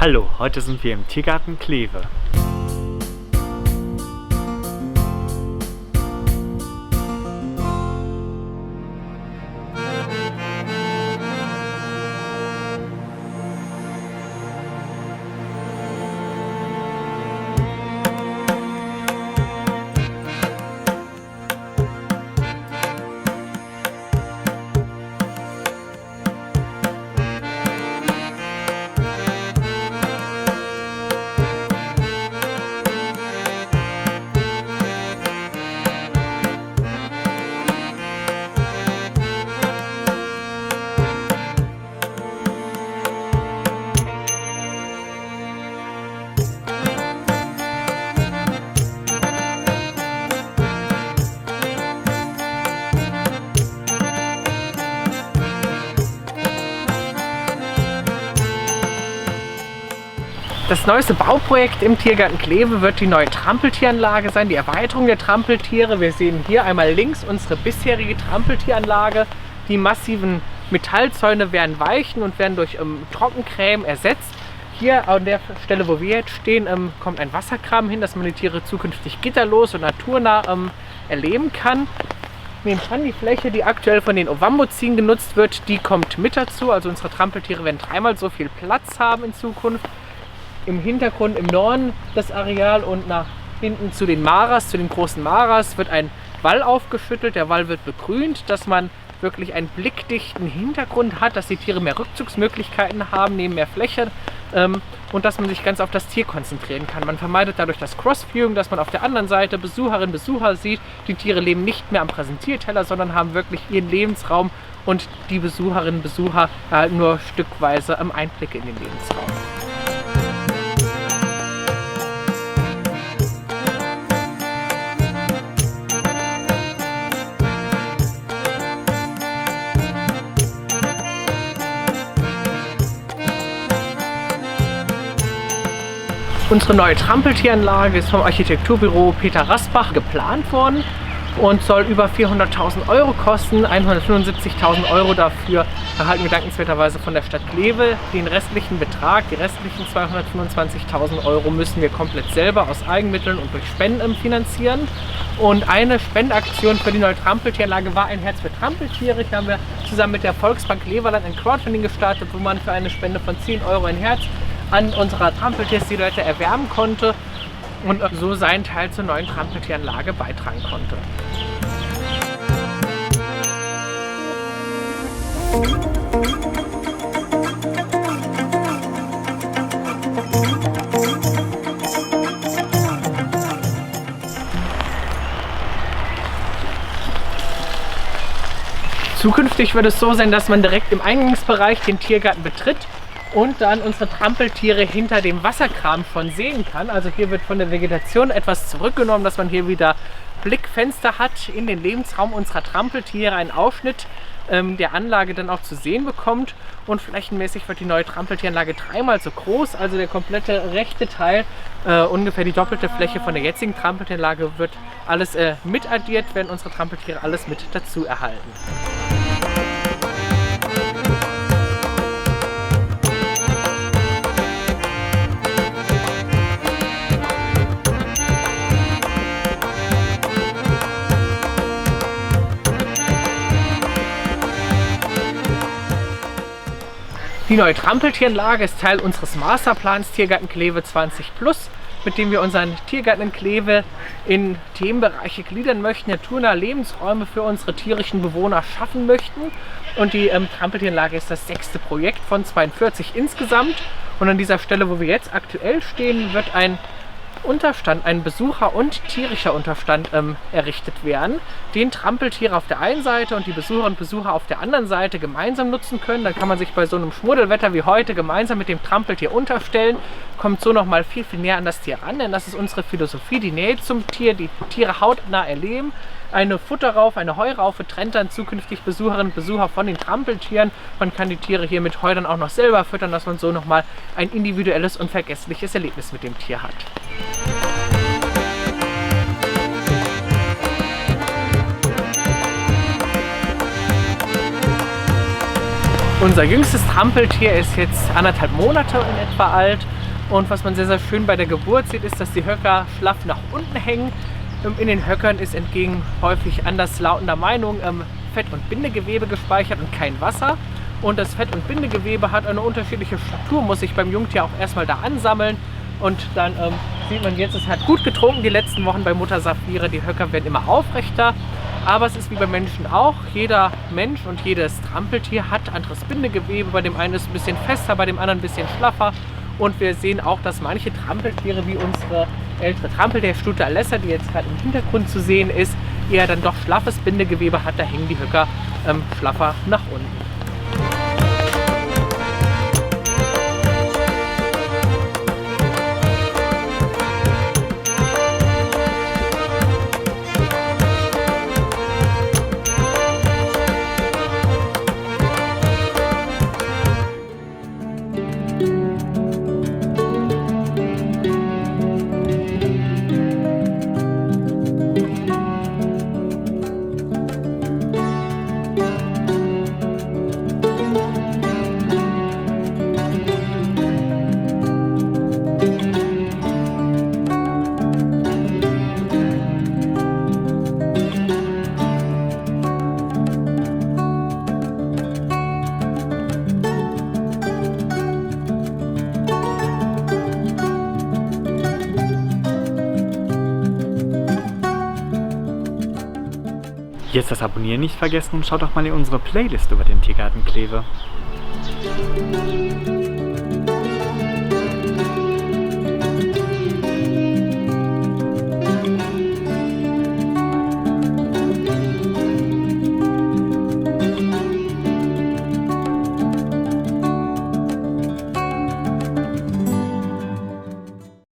Hallo, heute sind wir im Tiergarten Kleve. Das neueste Bauprojekt im Tiergarten Kleve wird die neue Trampeltieranlage sein, die Erweiterung der Trampeltiere. Wir sehen hier einmal links unsere bisherige Trampeltieranlage. Die massiven Metallzäune werden weichen und werden durch Trockencreme ersetzt. Hier an der Stelle, wo wir jetzt stehen, kommt ein Wasserkram hin, dass man die Tiere zukünftig gitterlos und naturnah erleben kann. Nebenan die Fläche, die aktuell von den Ovambozien genutzt wird, die kommt mit dazu. Also unsere Trampeltiere werden dreimal so viel Platz haben in Zukunft. Im Hintergrund im Norden das Areal und nach hinten zu den Maras, zu den großen Maras, wird ein Wall aufgeschüttet. Der Wall wird begrünt, dass man wirklich einen blickdichten Hintergrund hat, dass die Tiere mehr Rückzugsmöglichkeiten haben, neben mehr Fläche und dass man sich ganz auf das Tier konzentrieren kann. Man vermeidet dadurch das Cross-Viewing, dass man auf der anderen Seite Besucherinnen und Besucher sieht. Die Tiere leben nicht mehr am Präsentierteller, sondern haben wirklich ihren Lebensraum und die Besucherinnen und Besucher nur stückweise Einblicke in den Lebensraum. Unsere neue Trampeltieranlage ist vom Architekturbüro Peter Rasbach geplant worden und soll über 400.000 Euro kosten. 175.000 Euro dafür erhalten wir dankenswerterweise von der Stadt Kleve. Den restlichen Betrag, die restlichen 225.000 Euro, müssen wir komplett selber aus Eigenmitteln und durch Spenden finanzieren. Und eine Spendaktion für die neue Trampeltieranlage war ein Herz für Trampeltiere. Hier haben wir zusammen mit der Volksbank Kleverland ein Crowdfunding gestartet, wo man für eine Spende von 10 Euro ein Herz an unserer Trampeltiersilhouette erwärmen konnte und so seinen Teil zur neuen Trampeltieranlage beitragen konnte. Zukünftig wird es so sein, dass man direkt im Eingangsbereich den Tiergarten betritt und dann unsere Trampeltiere hinter dem Wasserkram schon sehen kann. Also hier wird von der Vegetation etwas zurückgenommen, dass man hier wieder Blickfenster hat in den Lebensraum unserer Trampeltiere, einen Ausschnitt der Anlage dann auch zu sehen bekommt. Und flächenmäßig wird die neue Trampeltieranlage dreimal so groß, also der komplette rechte Teil, ungefähr die doppelte Fläche von der jetzigen Trampeltieranlage, wird alles mitaddiert, werden unsere Trampeltiere alles mit dazu erhalten. Die neue Trampeltieranlage ist Teil unseres Masterplans Tiergarten Kleve 20+, mit dem wir unseren Tiergarten in Kleve in Themenbereiche gliedern möchten, naturnahe Lebensräume für unsere tierischen Bewohner schaffen möchten. Und die Trampeltieranlage ist das 6. Projekt von 42 insgesamt. Und an dieser Stelle, wo wir jetzt aktuell stehen, wird ein Unterstand, ein Besucher- und tierischer Unterstand errichtet werden, den Trampeltiere auf der einen Seite und die Besucherinnen und Besucher auf der anderen Seite gemeinsam nutzen können. Dann kann man sich bei so einem Schmuddelwetter wie heute gemeinsam mit dem Trampeltier unterstellen, kommt so nochmal viel, viel näher an das Tier ran, denn das ist unsere Philosophie, die Nähe zum Tier, die Tiere hautnah erleben. Eine Futterraufe, eine Heuraufe trennt dann zukünftig Besucherinnen und Besucher von den Trampeltieren. Man kann die Tiere hier mit Heu dann auch noch selber füttern, dass man so nochmal ein individuelles und vergessliches Erlebnis mit dem Tier hat. Unser jüngstes Trampeltier ist jetzt 1,5 Monate in etwa alt. Und was man sehr, sehr schön bei der Geburt sieht, ist, dass die Höcker schlaff nach unten hängen. In den Höckern ist entgegen häufig anderslautender Meinung Fett- und Bindegewebe gespeichert und kein Wasser. Und das Fett- und Bindegewebe hat eine unterschiedliche Struktur, muss sich beim Jungtier auch erstmal da ansammeln. Und dann sieht man jetzt, es hat gut getrunken die letzten Wochen bei Mutter Saphire. Die Höcker werden immer aufrechter. Aber es ist wie beim Menschen auch. Jeder Mensch und jedes Trampeltier hat anderes Bindegewebe. Bei dem einen ist es ein bisschen fester, bei dem anderen ein bisschen schlaffer. Und wir sehen auch, dass manche Trampeltiere, wie unsere ältere Trampel, der Stute Alessa, die jetzt gerade im Hintergrund zu sehen ist, eher dann doch schlaffes Bindegewebe hat. Da hängen die Höcker schlaffer nach unten. Jetzt das Abonnieren nicht vergessen und schaut doch mal in unsere Playlist über den Tiergarten Kleve.